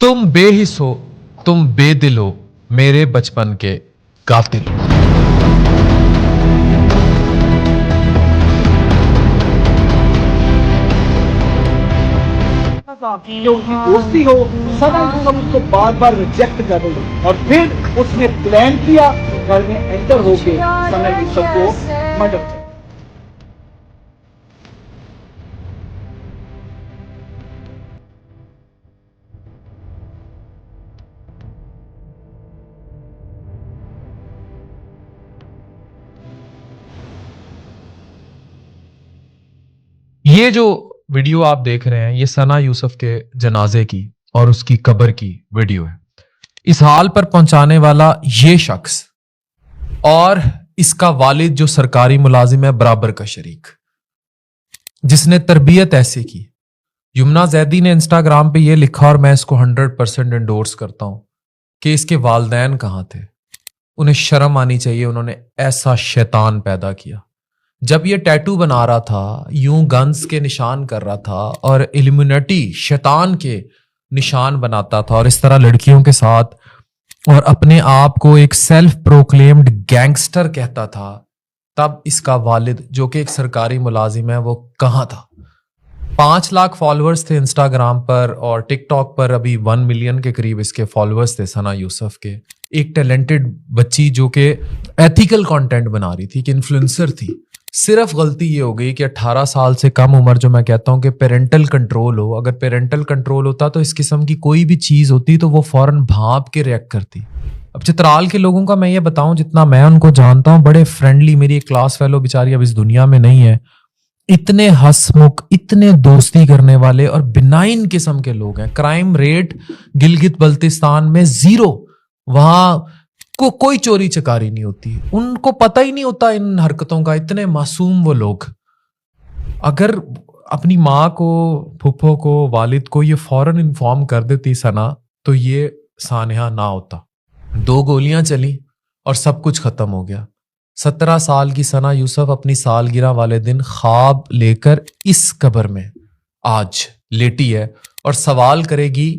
तुम बेहिस हो, तुम बेदिल हो, मेरे बचपन के कातिल। कि उसकी दोस्ती हो, सना यूसुफ उसको बार बार रिजेक्ट कर रही और फिर उसने प्लान किया घर में एंटर होके सना यूसुफ को मर्डर कर। ये जो वीडियो आप देख रहे हैं, ये सना यूसुफ के जनाजे की और उसकी कब्र की वीडियो है। इस हाल पर पहुंचाने वाला ये शख्स और इसका वालिद जो सरकारी मुलाजिम है, बराबर का शरीक, जिसने तरबियत ऐसे की। यमुना जैदी ने इंस्टाग्राम पे ये लिखा और मैं इसको 100% एंडोर्स करता हूं कि इसके वालदैन कहां थे। उन्हें शर्म आनी चाहिए, उन्होंने ऐसा शैतान पैदा किया। जब ये टैटू बना रहा था, यूं गन्स के निशान कर रहा था और इल्यूमिनेटी शैतान के निशान बनाता था और इस तरह लड़कियों के साथ, और अपने आप को एक सेल्फ प्रोक्लेम्ड गैंगस्टर कहता था, तब इसका वालिद जो कि एक सरकारी मुलाजिम है वो कहाँ था। 5 लाख फॉलोअर्स थे इंस्टाग्राम पर और टिकटॉक पर अभी 1 मिलियन के करीब इसके फॉलोअर्स थे सना यूसुफ के। एक टैलेंटेड बच्ची जो कि एथिकल कंटेंट बना रही थी, कि इन्फ्लुएंसर थी। सिर्फ गलती ये हो गई कि 18 साल से कम उम्र, जो मैं कहता हूं कि पेरेंटल कंट्रोल हो, अगर पेरेंटल कंट्रोल होता तो इस किस्म की कोई भी चीज होती तो वो फौरन भांप के रिएक्ट करती। अब चित्राल के लोगों का मैं ये बताऊं, जितना मैं उनको जानता हूं, बड़े फ्रेंडली, मेरी एक क्लास फेलो बेचारी अब इस दुनिया में नहीं है, इतने हंसमुख, इतने दोस्ती करने वाले और बिनाइन किस्म के लोग हैं। क्राइम रेट गिलगित बल्तिस्तान में 0, वहां को कोई चोरी चकारी नहीं होती, उनको पता ही नहीं होता इन हरकतों का। इतने मासूम वो लोग। अगर अपनी माँ को, फुफ्फो को, वालिद को ये फौरन इन्फॉर्म कर देती सना, तो ये सानहा ना होता। 2 गोलियां चली और सब कुछ खत्म हो गया। 17 साल की सना यूसुफ अपनी सालगिरह वाले दिन ख्वाब लेकर इस कब्र में आज लेटी है और सवाल करेगी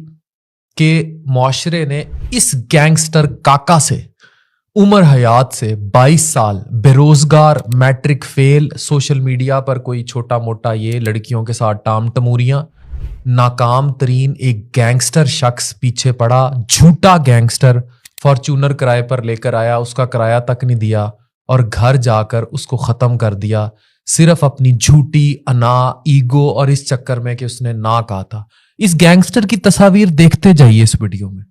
कि मुआशरे ने इस गैंगस्टर काका से, उम्र हयात से 22 साल, बेरोजगार, मैट्रिक फेल, सोशल मीडिया पर कोई छोटा मोटा ये लड़कियों के साथ टाम टमूरियां, नाकाम तरीन एक गैंगस्टर शख्स पीछे पड़ा, झूठा गैंगस्टर। फॉर्च्यूनर किराए पर लेकर आया, उसका किराया तक नहीं दिया और घर जाकर उसको खत्म कर दिया, सिर्फ अपनी झूठी अना, ईगो और इस चक्कर में कि उसने ना कहा था। इस गैंगस्टर की तस्वीर देखते जाइए इस वीडियो में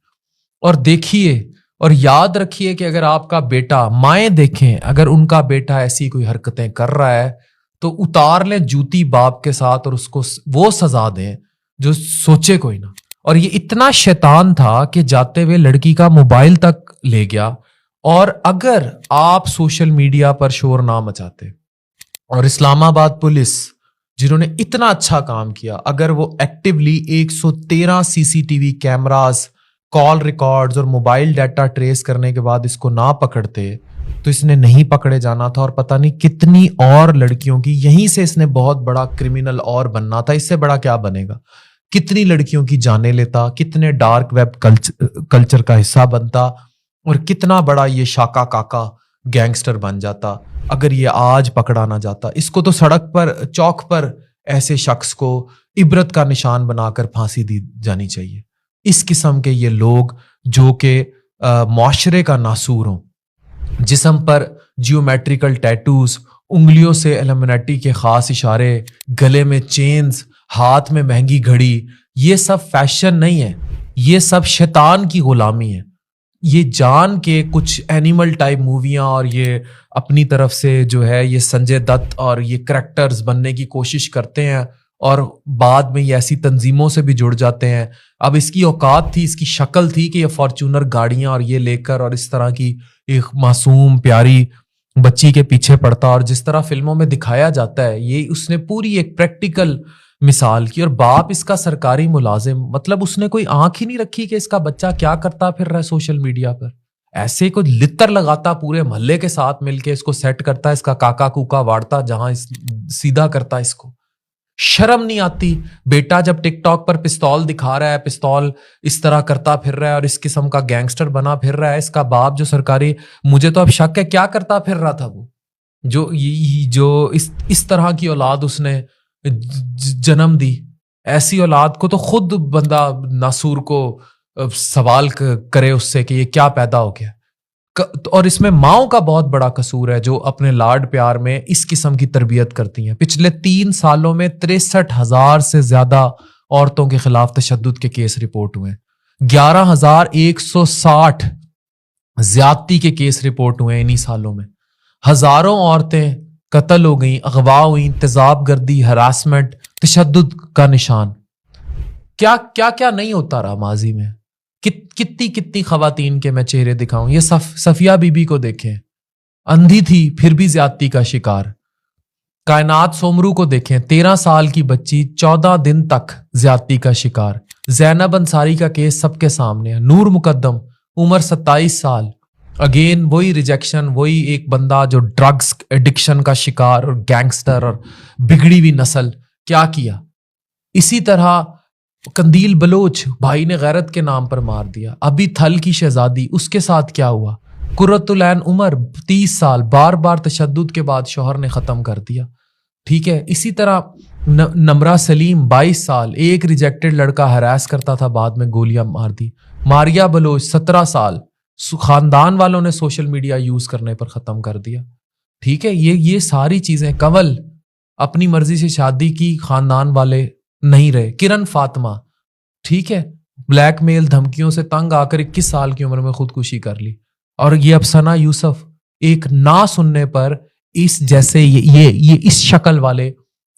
और देखिए और याद रखिए कि अगर आपका बेटा, माएं देखें, अगर उनका बेटा ऐसी कोई हरकतें कर रहा है तो उतार लें जूती बाप के साथ और उसको वो सजा दें जो सोचे कोई ना। और ये इतना शैतान था कि जाते हुए लड़की का मोबाइल तक ले गया। और अगर आप सोशल मीडिया पर शोर ना मचाते और इस्लामाबाद पुलिस, जिन्होंने इतना अच्छा काम किया, अगर वो actively 113 CCTV cameras, call records और मोबाइल डाटा ट्रेस करने के बाद इसको ना पकड़ते, तो इसने नहीं पकड़े जाना था और पता नहीं कितनी और लड़कियों की, यहीं से इसने बहुत बड़ा क्रिमिनल और बनना था। इससे बड़ा क्या बनेगा? कितनी लड़कियों की जाने लेता, कितने डार्क वेब कल्चर का हिस्सा बनता और कितना बड़ा ये शाका काका गैंगस्टर बन जाता अगर ये आज पकड़ा ना जाता। इसको तो सड़क पर, चौक पर ऐसे शख्स को इबरत का निशान बनाकर फांसी दी जानी चाहिए। इस किस्म के ये लोग जो कि मुआशरे का नासूर हों, जिस्म पर जियोमेट्रिकल टैटूज, उंगलियों से इल्यूमिनेटी के खास इशारे, गले में चेन्स, हाथ में महंगी घड़ी, ये सब फैशन नहीं है, ये सब शैतान की गुलामी है। ये जान के कुछ एनिमल टाइप मूवियां और ये अपनी तरफ से जो है ये संजय दत्त और ये करैक्टर्स बनने की कोशिश करते हैं और बाद में ये ऐसी तंजीमों से भी जुड़ जाते हैं। अब इसकी औकात थी, इसकी शक्ल थी कि ये फॉर्च्यूनर गाड़ियां और ये लेकर और इस तरह की एक मासूम प्यारी बच्ची के पीछे पड़ता, और जिस तरह फिल्मों में दिखाया जाता है, ये उसने पूरी एक प्रैक्टिकल मिसाल की। और बाप इसका सरकारी मुलाजिम, मतलब उसने कोई आंख ही नहीं रखी कि इसका बच्चा क्या करता फिर रहा है सोशल मीडिया पर। ऐसे कोई लित्तर लगाता, पूरे मोहल्ले के साथ मिलके इसको सेट करता, इसका काका कूका वाड़ता, जहां सीधा करता इसको। شرم نہیں آتی؟ بیٹا جب ٹک ٹاک پر پستول دکھا رہا ہے, پستول اس طرح کرتا پھر رہا ہے اور اس قسم کا گینگسٹر بنا پھر رہا ہے, اس کا باپ جو سرکاری, مجھے تو اب شک ہے کیا کرتا پھر رہا تھا وہ, جو اس طرح کی اولاد اس نے جنم دی. ایسی اولاد کو تو خود بندہ ناسور کو سوال کرے اس سے کہ یہ کیا پیدا ہو گیا. اور اس میں ماؤں کا بہت بڑا قصور ہے جو اپنے لاڈ پیار میں اس قسم کی تربیت کرتی ہیں. پچھلے 3 سالوں میں 63,000 سے زیادہ عورتوں کے خلاف تشدد کے کیس رپورٹ ہوئے, 11,160 زیادتی کے کیس رپورٹ ہوئے انہی سالوں میں. ہزاروں عورتیں قتل ہو گئیں, اغوا ہوئیں, تیزاب گردی, ہراسمنٹ, تشدد کا نشان. کیا کیا کیا نہیں ہوتا رہا ماضی میں. کتنی خواتین کے میں چہرے دکھاؤں. یہ صفیہ بی بی کو دیکھیں, اندھی تھی پھر بھی زیادتی کا شکار. کائنات سومرو کو دیکھیں, 13 سال کی بچی 14 دن تک زیادتی کا شکار. زینب انصاری کا کیس سب کے سامنے ہے. نور مقدم عمر 27 سال, اگین وہی ریجیکشن, وہی ایک بندہ جو ڈرگز ایڈکشن کا شکار اور گینگسٹر اور بگڑی ہوئی نسل. کیا کیا؟ اسی طرح قندیل بلوچ بھائی نے غیرت کے نام پر مار دیا. ابھی تھل کی شہزادی, اس کے ساتھ کیا ہوا؟ قرۃ العین عمر 30 سال, بار بار تشدد کے بعد شوہر نے ختم کر دیا. ٹھیک ہے. اسی طرح نمرہ سلیم 22 سال, ایک ریجیکٹڈ لڑکا ہراس کرتا تھا, بعد میں گولیاں مار دی. ماریا بلوچ 17 سال, خاندان والوں نے سوشل میڈیا یوز کرنے پر ختم کر دیا. ٹھیک ہے. یہ ساری چیزیں. کنول اپنی مرضی سے شادی کی, خاندان والے نہیں رہے. کرن فاطمہ, ٹھیک ہے, بلیک میل دھمکیوں سے تنگ آ کر 21 سال کی عمر میں خودکشی کر لی. اور یہ اب ثنا یوسف, ایک نہ سننے پر اس جیسے یہ اس شکل والے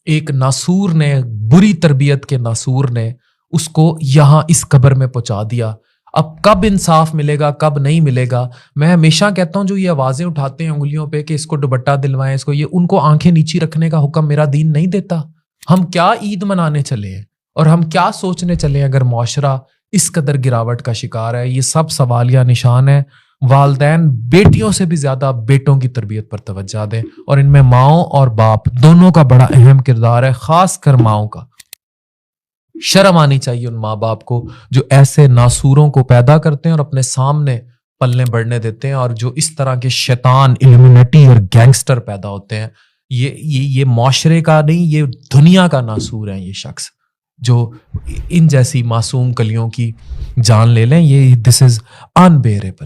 ایک ناسور نے, بری تربیت کے ناسور نے اس کو یہاں اس قبر میں پہنچا دیا. اب کب انصاف ملے گا, کب نہیں ملے گا. میں ہمیشہ کہتا ہوں جو یہ آوازیں اٹھاتے ہیں انگلیوں پہ کہ اس کو دوپٹہ دلوائیں, اس کو, یہ ان کو آنکھیں نیچی رکھنے کا حکم میرا دین نہیں دیتا. ہم کیا عید منانے چلے ہیں اور ہم کیا سوچنے چلے ہیں اگر معاشرہ اس قدر گراوٹ کا شکار ہے. یہ سب سوالیہ نشان ہے. والدین بیٹیوں سے بھی زیادہ بیٹوں کی تربیت پر توجہ دیں, اور ان میں ماؤں اور باپ دونوں کا بڑا اہم کردار ہے, خاص کر ماؤں کا. شرم آنی چاہیے ان ماں باپ کو جو ایسے ناسوروں کو پیدا کرتے ہیں اور اپنے سامنے پلنے بڑھنے دیتے ہیں, اور جو اس طرح کے شیطان, الومینٹی اور گینگسٹر پیدا ہوتے ہیں. یہ معاشرے کا نہیں, یہ دنیا کا ناسور ہے یہ شخص جو ان جیسی معصوم کلیوں کی جان لے لیں. یہ دس از انبیئریبل.